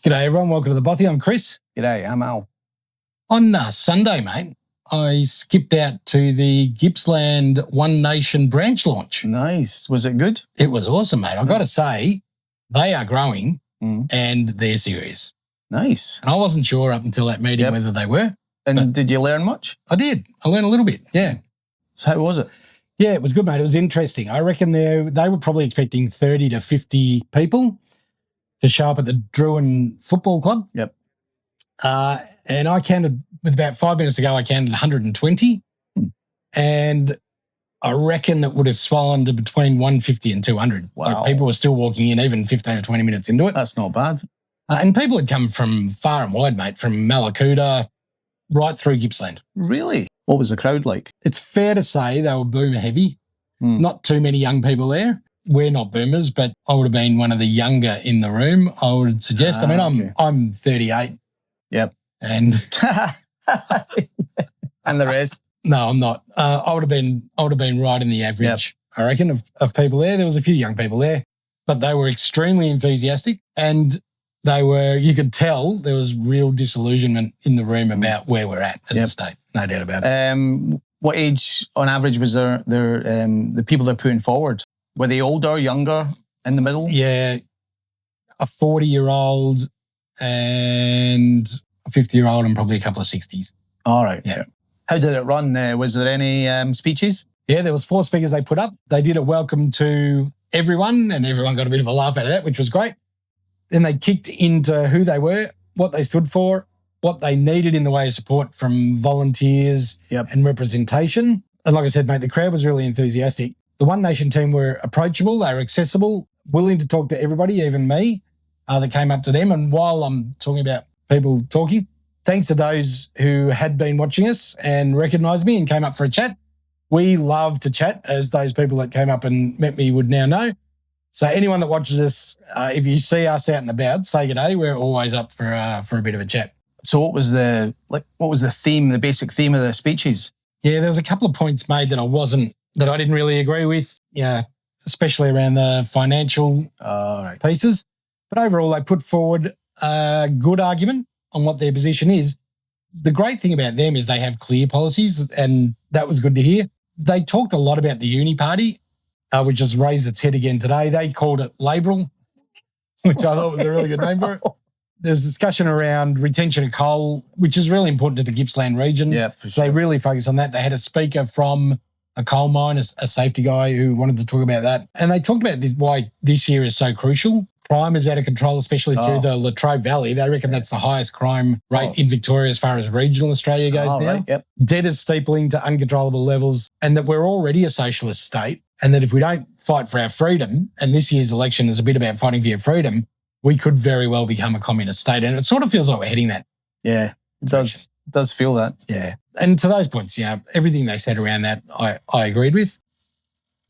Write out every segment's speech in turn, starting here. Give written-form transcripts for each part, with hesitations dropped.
G'day everyone, welcome to the Bothy. I'm Chris. G'day, I'm Al. On Sunday, mate, I skipped out to the Gippsland One Nation branch launch. Nice. Was it good? It was awesome, mate. I've got to say, they are growing and they're serious. Nice. And I wasn't sure up until that meeting whether they were. And did you learn much? I did. I learned a little bit, yeah. So how was it? Yeah, it was good, mate. It was interesting. I reckon they were probably expecting 30 to 50 people to show up at the Druin Football Club. Yep. And I counted, with about 5 minutes to go, I counted 120. And I reckon it would have swollen to between 150 and 200. Wow. Like people were still walking in even 15 or 20 minutes into it. That's not bad. And people had come from far and wide, mate, from Malakuta right through Gippsland. Really? What was the crowd like? It's fair to say they were boomer heavy. Not too many young people there. We're not boomers, but I would have been one of the younger in the room, I would suggest. I'm 38. Yep. And and the rest? No, I'm not. I would have been right in the average, I reckon, of people there. There was a few young people there, but they were extremely enthusiastic and you could tell there was real disillusionment in the room about where we're at as a state. No doubt about it. What age on average was the people they're putting forward? Were they older, younger, in the middle? Yeah, a 40-year-old and a 50-year-old and probably a couple of 60s. All right. Yeah. How did it run? Was there any speeches? Yeah, there was 4 speakers they put up. They did a welcome to everyone and everyone got a bit of a laugh out of that, which was great. Then they kicked into who they were, what they stood for, what they needed in the way of support from volunteers and representation. And like I said, mate, the crowd was really enthusiastic. The One Nation team were approachable, they were accessible, willing to talk to everybody, even me, that came up to them. And while I'm talking about people talking, thanks to those who had been watching us and recognised me and came up for a chat. We love to chat, as those people that came up and met me would now know. So anyone that watches us, if you see us out and about, say good day. We're always up for a bit of a chat. So what was the theme, the basic theme of the speeches? Yeah, there was a couple of points made that I didn't really agree with, especially around the financial pieces. But overall, they put forward a good argument on what their position is. The great thing about them is they have clear policies, and that was good to hear. They talked a lot about the uni party, which has raised its head again today. They called it Liberal, which I thought was a really good name for it. There's discussion around retention of coal, which is really important to the Gippsland region. Yeah, for sure. So they really focus on that. They had a speaker from a coal mine, a safety guy who wanted to talk about that. And they talked about why this year is so crucial. Crime is out of control, especially through the Latrobe Valley. They reckon that's the highest crime rate in Victoria as far as regional Australia goes now. Right, yep. Debt is steepling to uncontrollable levels, and that we're already a socialist state, and that if we don't fight for our freedom, and this year's election is a bit about fighting for your freedom, we could very well become a communist state. And it sort of feels like we're heading that. Yeah, it does feel that. Yeah. And to those points, everything they said around that, I agreed with.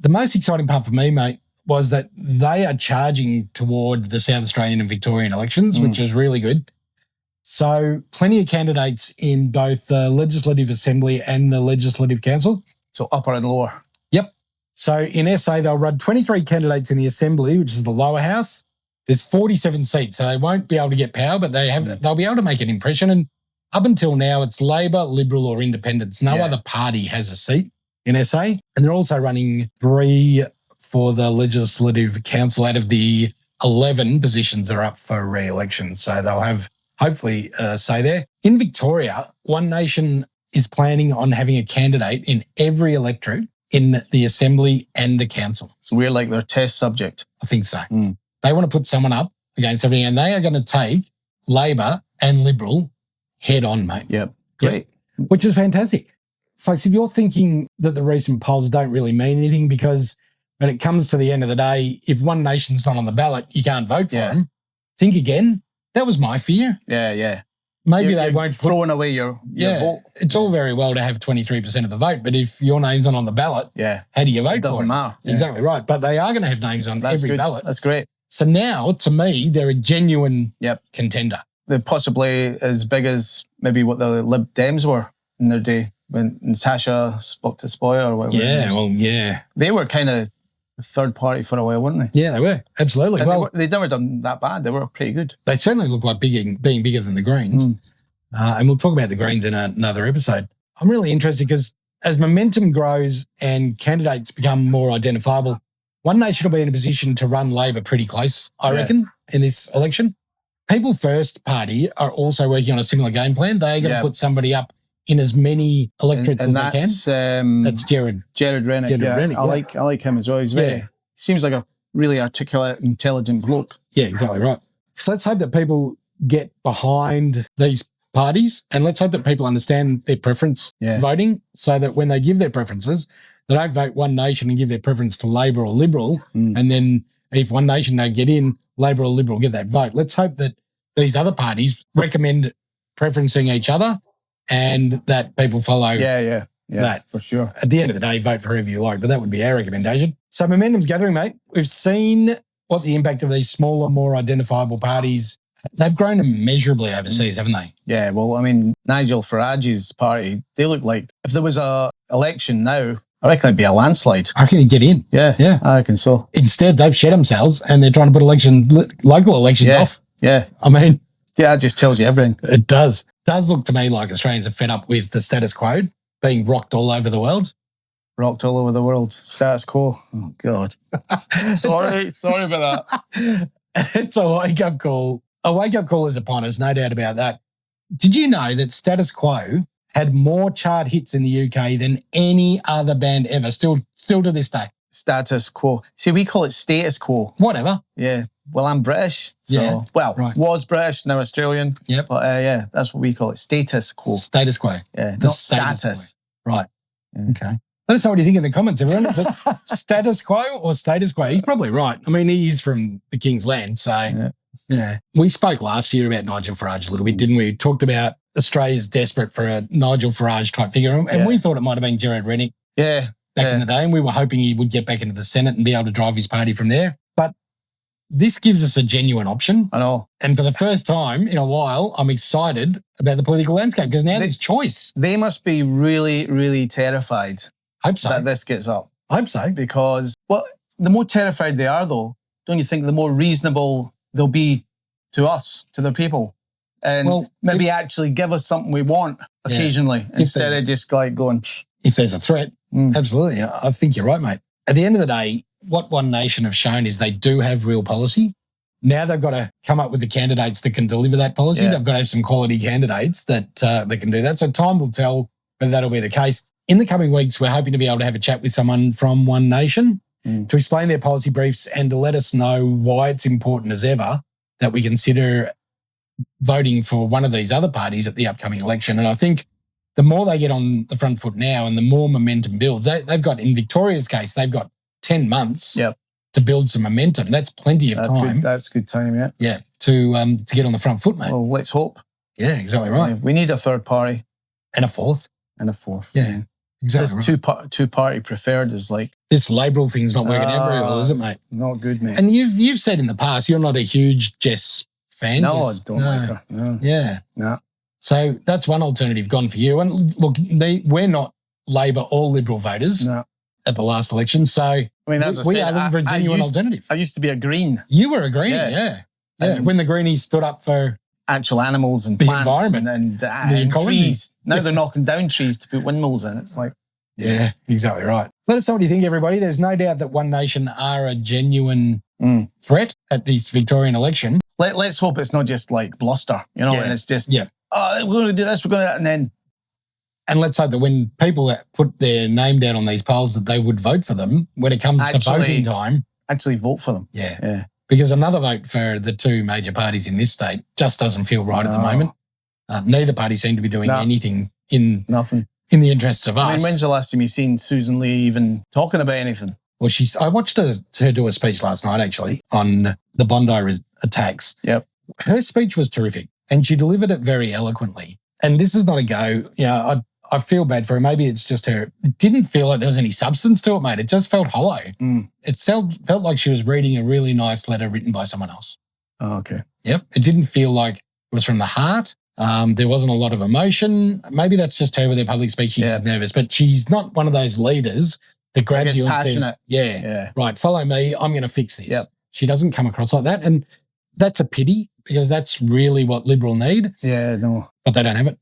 The most exciting part for me, mate, was that they are charging toward the South Australian and Victorian elections, which is really good. So plenty of candidates in both the Legislative Assembly and the Legislative Council. So upper and lower. Yep. So in SA, they'll run 23 candidates in the Assembly, which is the lower house. There's 47 seats, so they won't be able to get power, but they'll be able to make an impression. And up until now, it's Labor, Liberal or Independents. No other party has a seat in SA. And they're also running 3 for the Legislative Council out of the 11 positions that are up for re-election. So they'll have, hopefully, a say there. In Victoria, One Nation is planning on having a candidate in every electorate in the Assembly and the Council. So we're like their test subject. I think so. They want to put someone up against everything, and they are going to take Labor and Liberal head on, mate. Yep. Great. Which is fantastic. Folks, if you're thinking that the recent polls don't really mean anything because when it comes to the end of the day, if One Nation's not on the ballot, you can't vote for them, think again. That was my fear. Yeah. Maybe they won't throwing away your vote. It's all very well to have 23% of the vote, but if your name's not on the ballot, how do you vote for it? Doesn't matter. Yeah. Exactly right. But they are going to have names on every ballot. That's great. So now, to me, they're a genuine contender. They're possibly as big as maybe what the Lib Dems were in their day when Natasha spoke to Spoyer or whatever. Yeah, They were kind of a third party for a while, weren't they? Yeah, they were. Absolutely. And Well, they'd never done that bad. They were pretty good. they certainly look like being bigger than the Greens. And we'll talk about the Greens in another episode. I'm really interested because as momentum grows and candidates become more identifiable, One Nation will be in a position to run Labor pretty close, I reckon, in this election. People First Party are also working on a similar game plan. They're going to put somebody up in as many electorates as they can. That's Jared. Jared Rennick. I like him as well. He's seems like a really articulate, intelligent bloke. Yeah, exactly right. So let's hope that people get behind these parties, and let's hope that people understand their preference voting, so that when they give their preferences, they don't vote One Nation and give their preference to Labor or Liberal, and then if One Nation don't get in, Labor or Liberal get that vote. Let's hope that these other parties recommend preferencing each other and that people follow that. For sure. At the end of the day, vote for whoever you like, but that would be our recommendation. So momentum's gathering, mate. We've seen what the impact of these smaller, more identifiable parties, they've grown immeasurably overseas, haven't they? Yeah, well, I mean, Nigel Farage's party, they look like, if there was a election now, I reckon it'd be a landslide. I reckon you'd get in. Yeah, I reckon so. Instead, they've shed themselves and they're trying to put local elections off. Yeah. I mean, that just tells you everything. It does. It does look to me like Australians are fed up with the status quo being rocked all over the world. Rocked all over the world. Status quo. Oh, God. sorry about that. It's a wake-up call. A wake-up call is upon us, no doubt about that. Did you know that Status Quo had more chart hits in the UK than any other band ever, still to this day? Status quo. See, we call it status quo. Whatever. Yeah. Well, I'm British. So, was British, now Australian. Yep. But that's what we call it. Status quo. Status quo. Yeah. Not status. Right. Yeah. Okay. Let us know what you think in the comments, everyone. Is it status quo or status quo? He's probably right. I mean, he is from the King's Land, so yeah. We spoke last year about Nigel Farage a little bit, didn't we? We talked about Australia's desperate for a Nigel Farage type figure, and we thought it might have been Jared Rennick back in the day, and we were hoping he would get back into the Senate and be able to drive his party from there. But this gives us a genuine option. I know. And for the first time in a while, I'm excited about the political landscape because now there's choice. They must be really, really terrified. Hope so. That this gets up. I hope so. Because, the more terrified they are, though, don't you think the more reasonable they'll be to us, to the people? And maybe actually give us something we want occasionally instead of just like going... If there's a threat, absolutely. I think you're right, mate. At the end of the day, what One Nation have shown is they do have real policy. Now they've got to come up with the candidates that can deliver that policy. They've got to have some quality candidates that can do that. So time will tell whether that'll be the case. In the coming weeks, we're hoping to be able to have a chat with someone from One Nation to explain their policy briefs and to let us know why it's important as ever that we consider voting for one of these other parties at the upcoming election. And I think the more they get on the front foot now and the more momentum builds, they've got, in Victoria's case, they've got 10 months to build some momentum. That's plenty of time. That's good time, Yeah, to get on the front foot, mate. Well, let's hope. Yeah, exactly right. We need a third party. And a fourth. Yeah. Exactly. This two-party preferred is like... This Labor thing's not working out very well, is it, mate? Not good, mate. And you've said in the past you're not a huge Jess fan. No, I don't like her. No. Yeah. No. So that's one alternative gone for you. And look, we're not Labor or Liberal voters at the last election. So I mean, as we are looking for a genuine alternative. I used to be a Green. You were a Green, yeah. When the Greenies stood up for actual animals and the plants environment and ecology. Trees. Now they're knocking down trees to put windmills in. It's like... Yeah, exactly right. Let us know what you think, everybody. There's no doubt that One Nation are a genuine threat at this Victorian election. Let's hope it's not just like bluster, and it's just, we're going to do this, we're going to, and let's hope that when people put their name down on these polls that they would vote for them when it comes to voting time. Actually vote for them. Yeah. Because another vote for the two major parties in this state just doesn't feel right at the moment. Neither party seem to be doing anything in the interests of us. I mean, when's the last time you seen Susan Lee even talking about anything? Well, I watched her do a speech last night, actually, on the Bondi attacks. Yep. Her speech was terrific, and she delivered it very eloquently. And this is not a go. I feel bad for her. Maybe it's just her. It didn't feel like there was any substance to it, mate. It just felt hollow. It felt like she was reading a really nice letter written by someone else. Oh, okay. Yep. It didn't feel like it was from the heart. There wasn't a lot of emotion. Maybe that's just her with her public speaking. She's nervous, but she's not one of those leaders that grabs you and passionate. says, yeah, right, follow me, I'm going to fix this. Yep. She doesn't come across like that. And that's a pity because that's really what Liberal need. Yeah, no. But they don't have it.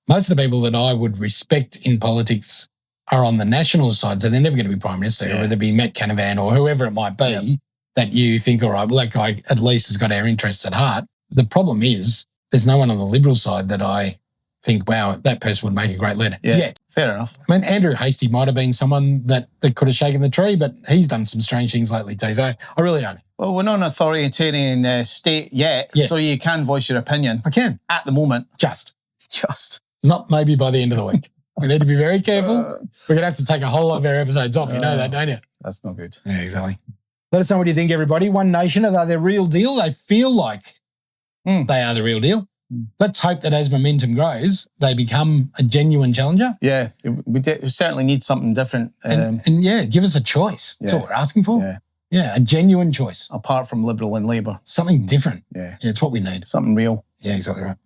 Most of the people that I would respect in politics are on the National side, so they're never going to be Prime Minister, whether it be Matt Canavan or whoever it might be, that you think, all right, well, that guy at least has got our interests at heart. The problem is there's no one on the Liberal side that I think, wow, that person would make a great leader. Yeah, fair enough. I mean, Andrew Hastie might have been someone that could have shaken the tree, but he's done some strange things lately too, so I really don't know. Well, we're not an authoritarian state yet, so you can voice your opinion. I can. At the moment. Just. Not maybe by the end of the week. We need to be very careful. We're going to have to take a whole lot of our episodes off. You know that, don't you? That's not good. Yeah, exactly. Let us know what you think, everybody. One Nation, are they the real deal? They feel like they are the real deal. Let's hope that as momentum grows, they become a genuine challenger. Yeah, we certainly need something different. And give us a choice. That's what we're asking for. Yeah, a genuine choice. Apart from Liberal and Labour. Something different. Yeah, it's what we need. Something real. Yeah, exactly right.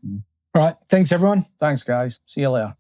All right. Thanks, everyone. Thanks, guys. See you later.